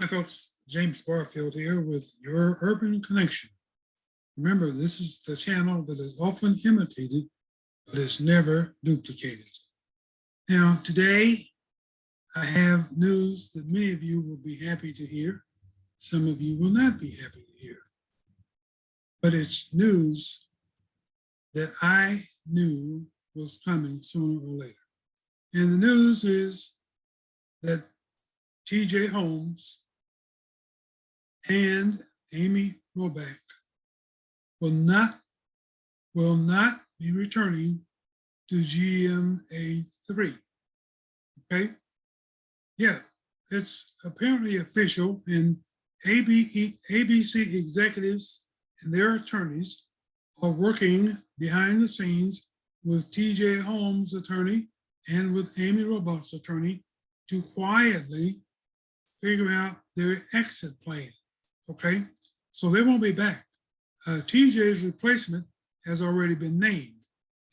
Hi folks, James Barfield here with Your Urban Connection. Remember, this is the channel that is often imitated, but is never duplicated. Now, today, I have news that many of you will be happy to hear. Some of you will not be happy to hear. But it's news that I knew was coming sooner or later. And the news is that T.J. Holmes and Amy Robach will not be returning to GMA3. Okay? Yeah, it's apparently official, and ABC executives and their attorneys are working behind the scenes with T.J. Holmes' attorney and with Amy Robach's attorney to quietly figure out their exit plan. Okay, so they won't be back. TJ's replacement has already been named,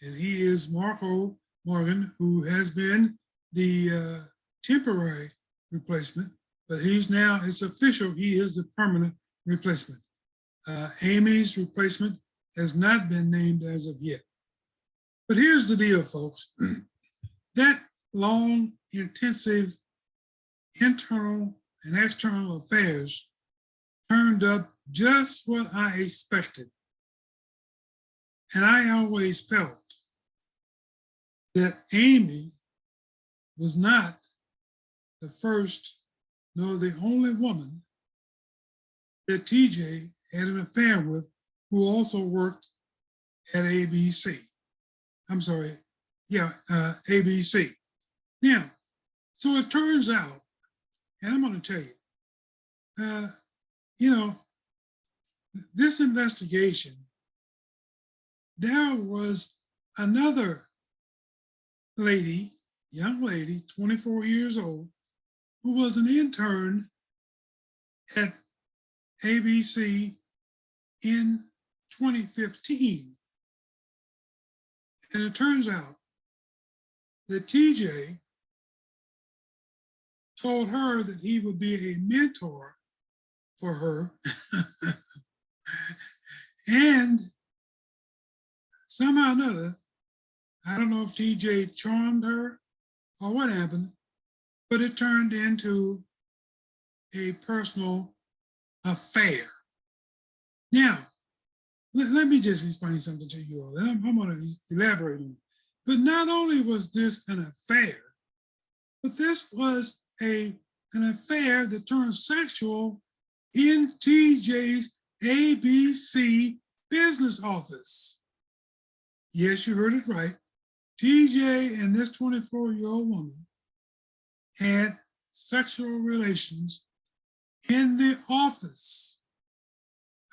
and he is Marco Morgan, who has been the temporary replacement, but he's now, it's official, he is the permanent replacement. Amy's replacement has not been named as of yet. But here's the deal, folks. That long, intensive internal and external affairs turned up just what I expected. And I always felt that Amy was not the first nor the only woman that TJ had an affair with, who also worked at ABC. I'm sorry, yeah, ABC. Now, so it turns out, and I'm going to tell you, you know, this investigation, there was another lady, young lady, 24 years old, who was an intern at ABC in 2015. And it turns out that TJ told her that he would be a mentor for her. And somehow or another, I don't know if TJ charmed her or what happened, but it turned into a personal affair. Now, let me just explain something to you all, and I'm going to elaborate on it. But not only was this an affair, but this was an affair that turned sexual in TJ's ABC business office. Yes, you heard it right. TJ and this 24-year-old woman had sexual relations in the office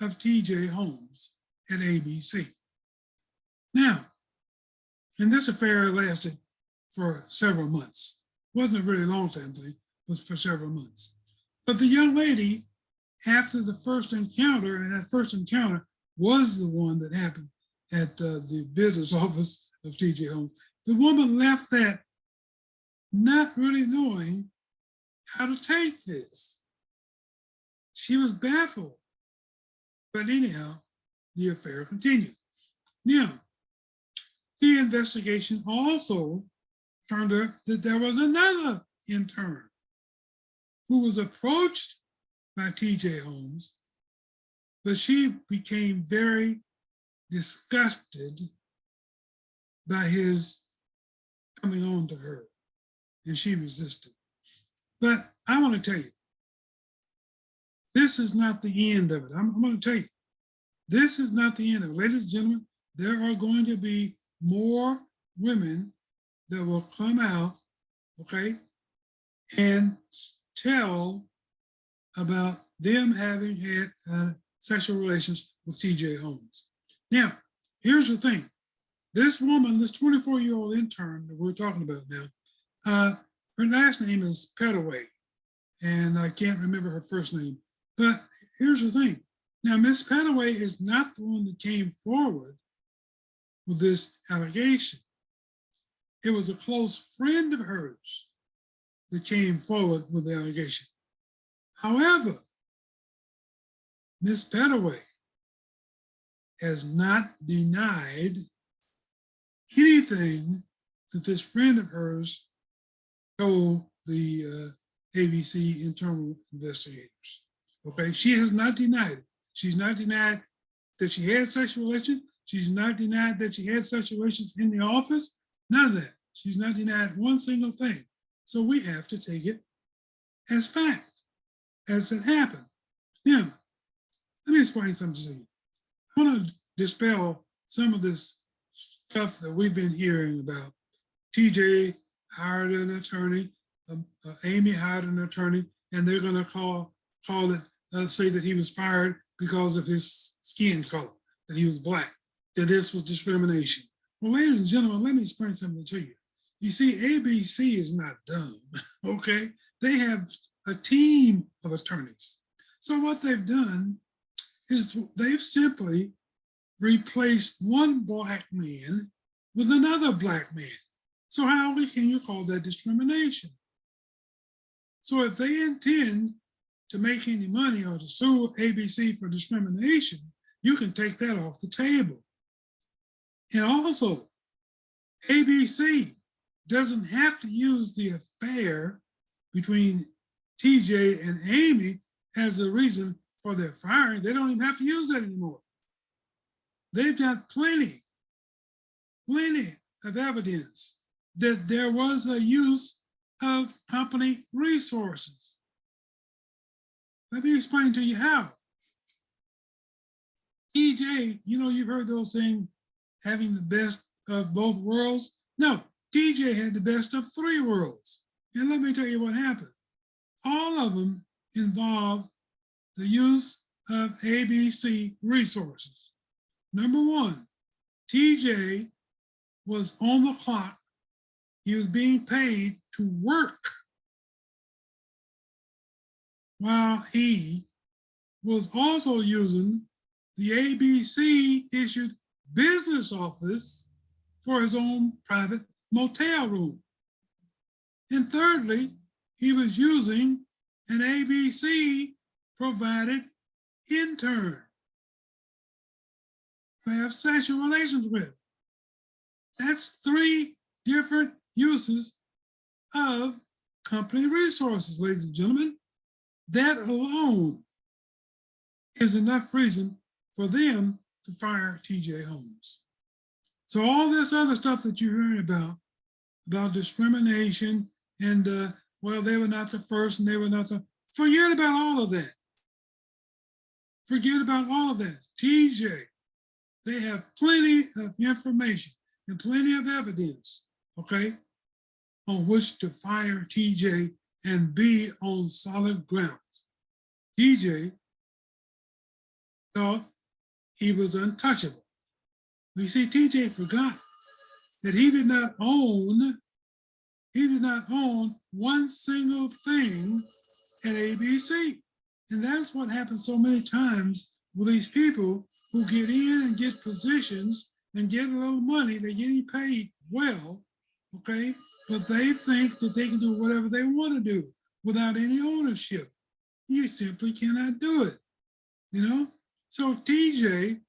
of TJ Holmes at ABC. Now, and this affair lasted for several months. Wasn't a really long time thing, it was for several months. But the young lady, after the first encounter, and that first encounter was the one that happened at the business office of TJ Holmes, the woman left that not really knowing how to take this. She was baffled. But anyhow, the affair continued. Now, the investigation also turned up that there was another intern who was approached by TJ Holmes, but she became very disgusted by his coming on to her, and she resisted. But I want to tell you, this is not the end of it. I'm going to tell you, this is not the end of it. Ladies and gentlemen, there are going to be more women that will come out, okay, and tell about them having had sexual relations with TJ Holmes. Now, here's the thing. This woman, this 24-year-old intern that we're talking about now, her last name is Petaway, and I can't remember her first name. But here's the thing. Now, Miss Petaway is not the one that came forward with this allegation. It was a close friend of hers that came forward with the allegation. However, Ms. Pettaway has not denied anything that this friend of hers told the ABC internal investigators. Okay, she has not denied it. She's not denied that she had sexual relations. She's not denied that she had sexual relations in the office. None of that. She's not denied one single thing. So we have to take it as fact, as it happened. Now, let me explain something to you. I want to dispel some of this stuff that we've been hearing about. TJ hired an attorney, Amy hired an attorney, and they're going to call it, say that he was fired because of his skin color, that he was black, that this was discrimination. Well, ladies and gentlemen, let me explain something to you. You see, ABC is not dumb, okay? They have a team of attorneys. So what they've done is they've simply replaced one black man with another black man. So how can you call that discrimination? So if they intend to make any money or to sue ABC for discrimination, you can take that off the table. And also, ABC doesn't have to use the affair between TJ and Amy as a reason for their firing. They don't even have to use that anymore. They've got plenty of evidence that there was a use of company resources. Let me explain to you how. TJ, you know, you've heard those things, having the best of both worlds. No, TJ had the best of three worlds. And let me tell you what happened. All of them involved the use of ABC resources. Number one, TJ was on the clock. He was being paid to work while he was also using the ABC issued business office for his own private motel room. And thirdly, he was using an ABC provided intern to have sexual relations with. That's three different uses of company resources, ladies and gentlemen. That alone is enough reason for them to fire TJ Holmes. So all this other stuff that you're hearing about discrimination and, well, they were not the first and they were not the, forget about all of that. Forget about all of that. TJ, they have plenty of information and plenty of evidence, okay, on which to fire TJ and be on solid grounds. TJ thought he was untouchable. You see, TJ forgot that he did not own one single thing at ABC. And that's what happens so many times with these people who get in and get positions and get a little money. They're getting paid well, okay? But they think that they can do whatever they want to do without any ownership. You simply cannot do it, you know? So TJ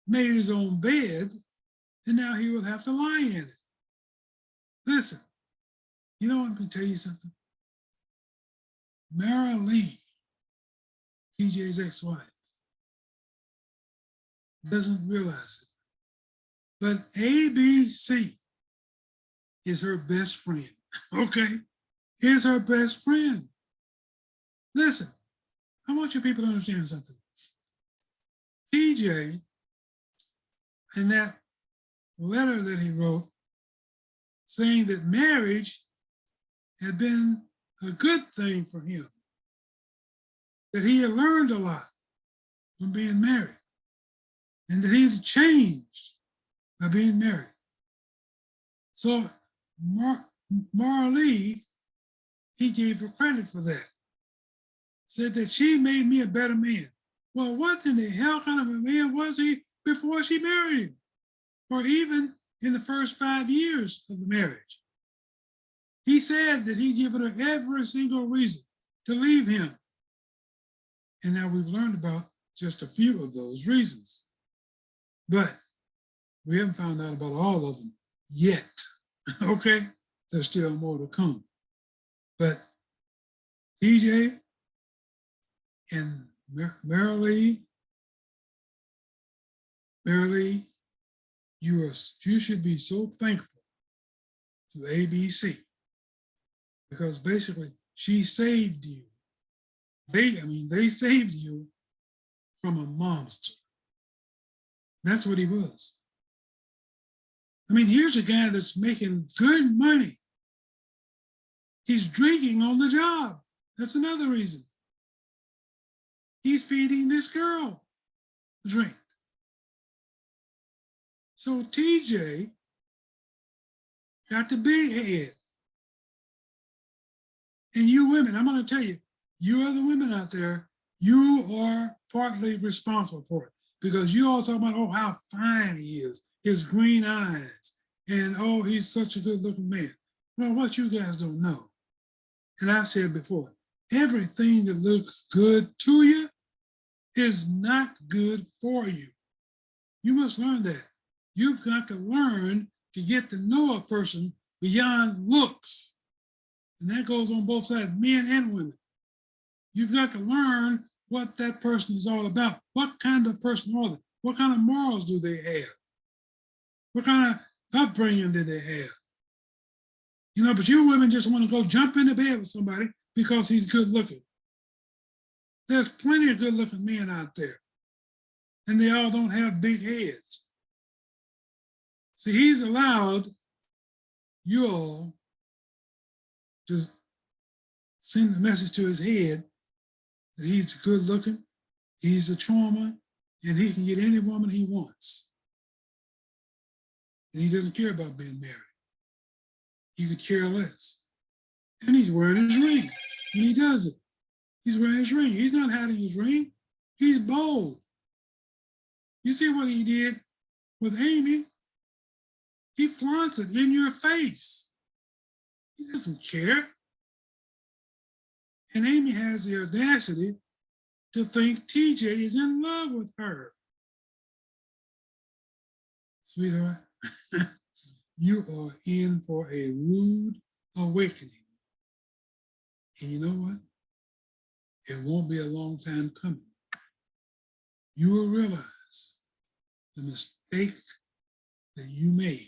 made his own bed and now he will have to lie in it. Listen, you know, let me tell you something. Mara Lee, TJ's ex-wife, doesn't realize it, but ABC is her best friend, okay? Is her best friend. Listen, I want you people to understand something. TJ, in that letter that he wrote, saying that marriage had been a good thing for him, that he had learned a lot from being married, and that he had changed by being married. So Mara Lee, he gave her credit for that. Said that she made me a better man. Well, what in the hell kind of a man was he before she married him? Or even in the first 5 years of the marriage? He said that he'd given her every single reason to leave him. And now we've learned about just a few of those reasons. But we haven't found out about all of them yet. Okay? There's still more to come. But TJ and Marilee, you should be so thankful to ABC because basically she saved you. They saved you from a monster. That's what he was. I mean, here's a guy that's making good money. He's drinking on the job. That's another reason. He's feeding this girl a drink. So TJ got the big head. And you women, I'm going to tell you, you other women out there, you are partly responsible for it because you all talk about, oh, how fine he is, his green eyes, and oh, he's such a good looking man. Well, what you guys don't know, and I've said before, everything that looks good to you is not good for you. You must learn that. You've got to learn to get to know a person beyond looks. And that goes on both sides, men and women. You've got to learn what that person is all about. What kind of person are they? What kind of morals do they have? What kind of upbringing do they have? You know, but you women just want to go jump into bed with somebody because he's good looking. There's plenty of good looking men out there. And they all don't have big heads. See, he's allowed you all to send the message to his head that he's good looking, he's a charmer, and he can get any woman he wants. And he doesn't care about being married. He could care less. And he's wearing his ring when he does it. He's wearing his ring. He's not hiding his ring. He's bold. You see what he did with Amy? He flaunts it in your face. He doesn't care. And Amy has the audacity to think TJ is in love with her. Sweetheart, you are in for a rude awakening. And you know what? It won't be a long time coming. You will realize the mistake that you made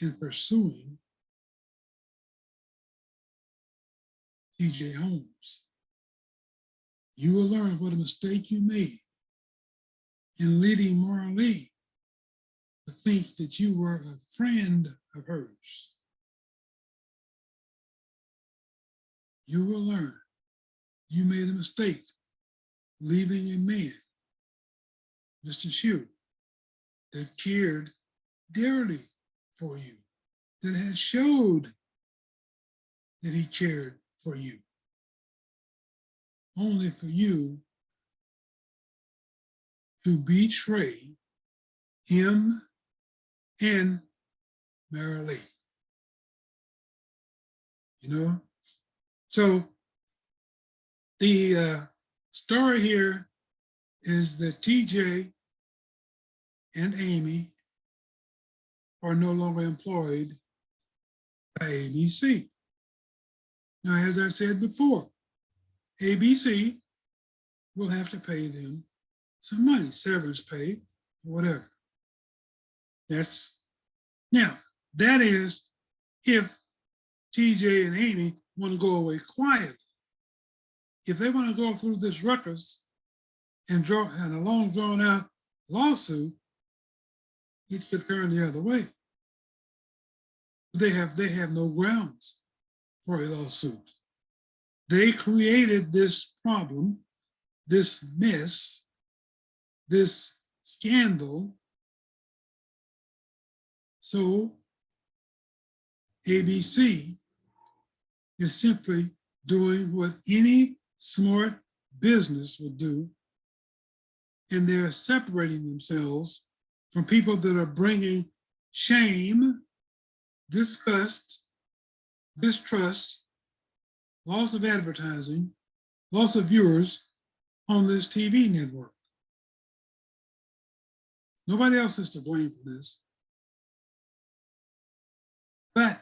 in pursuing TJ Holmes. You will learn what a mistake you made in leading Marilee to think that you were a friend of hers. You will learn you made a mistake leaving a man, Mr. Shue, that cared dearly for you, that had showed that he cared for you, only for you to betray him and Marilee. You know? So the story here is that TJ and Amy are no longer employed by ABC. Now, as I said before, ABC will have to pay them some money, severance pay, or whatever. That is if TJ and Amy want to go away quietly. If they want to go through this ruckus and a long drawn out lawsuit, it could turn the other way. They have no grounds for a lawsuit. They created this problem, this mess, this scandal. So ABC is simply doing what any smart business would do, and they're separating themselves from people that are bringing shame, disgust, distrust, loss of advertising, loss of viewers on this TV network. Nobody else is to blame for this. But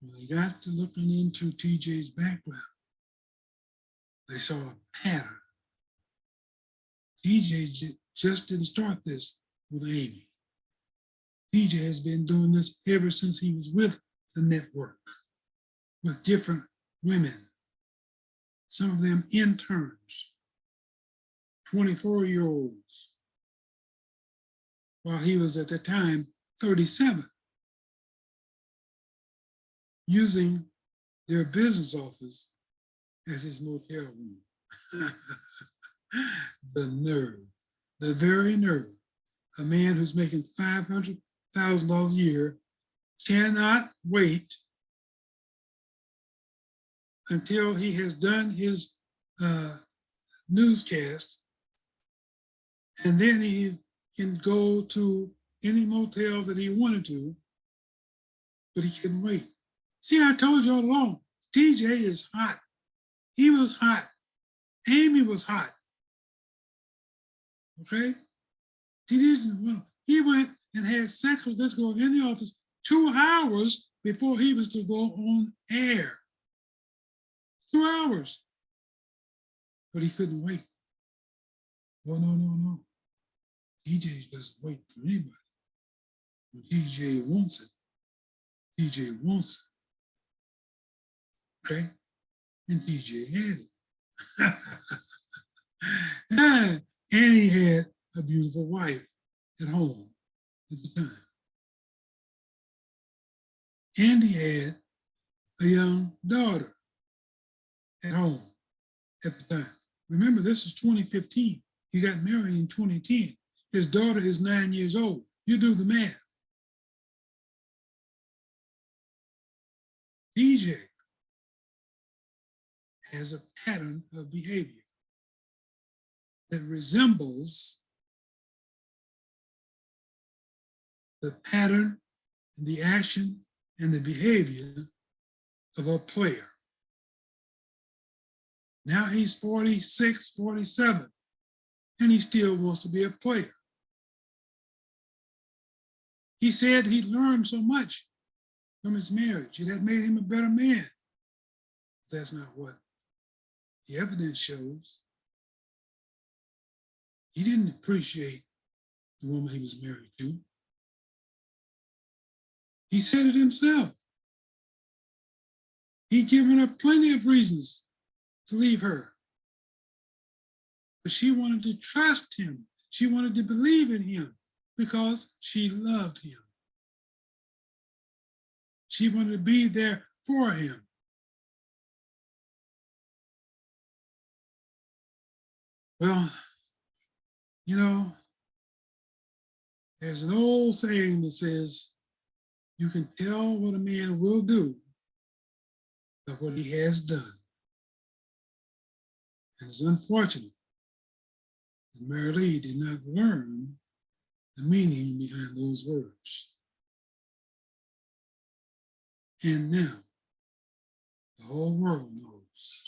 when they got to looking into TJ's background, they saw a pattern. TJ just didn't start this with Amy. TJ has been doing this ever since he was with the network, with different women, some of them interns, 24-year-olds, while he was at the time 37, using their business office as his motel room. The nerve, the very nerve. A man who's making $500,000 a year cannot wait until he has done his newscast, and then he can go to any motel that he wanted to, but he couldn't wait. See, I told you all along, TJ is hot. He was hot. Amy was hot. Okay? He went and had sex with this girl in the office 2 hours before he was to go on air. 2 hours. But he couldn't wait. Oh, no. TJ doesn't wait for anybody. When TJ wants it, TJ wants it. Okay? And TJ had it. And he had a beautiful wife at home at the time. And he had a young daughter at home at the time. Remember, this is 2015. He got married in 2010. His daughter is 9 years old. You do the math. DJ has a pattern of behavior that resembles the pattern, the action, and the behavior of a player. Now he's 46, 47, and he still wants to be a player. He said he learned so much from his marriage. It had made him a better man. That's not what the evidence shows. He didn't appreciate the woman he was married to. He said it himself. He'd given her plenty of reasons to leave her. But she wanted to trust him. She wanted to believe in him because she loved him. She wanted to be there for him. Well, you know, there's an old saying that says, you can tell what a man will do by what he has done. And it's unfortunate that Mary Lee did not learn the meaning behind those words. And now, the whole world knows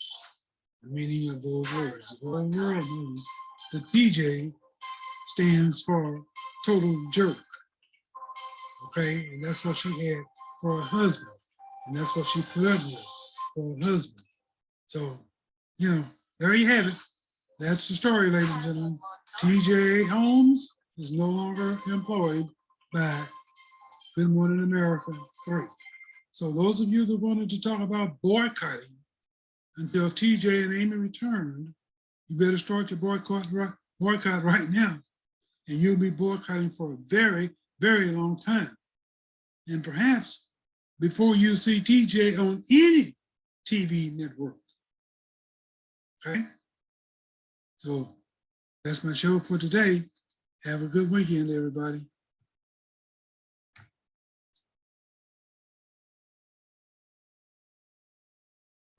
the meaning of those words. The whole world knows that DJ stands for total jerk. Okay, and that's what she had for her husband. And that's what she put up with for her husband. So, you know, there you have it. That's the story, ladies and gentlemen. TJ Holmes is no longer employed by Good Morning America 3. So those of you that wanted to talk about boycotting until TJ and Amy returned, you better start your boycott right now. And you'll be boycotting for a very, very long time. And perhaps before you see TJ on any TV network. Okay? So that's my show for today. Have a good weekend, everybody.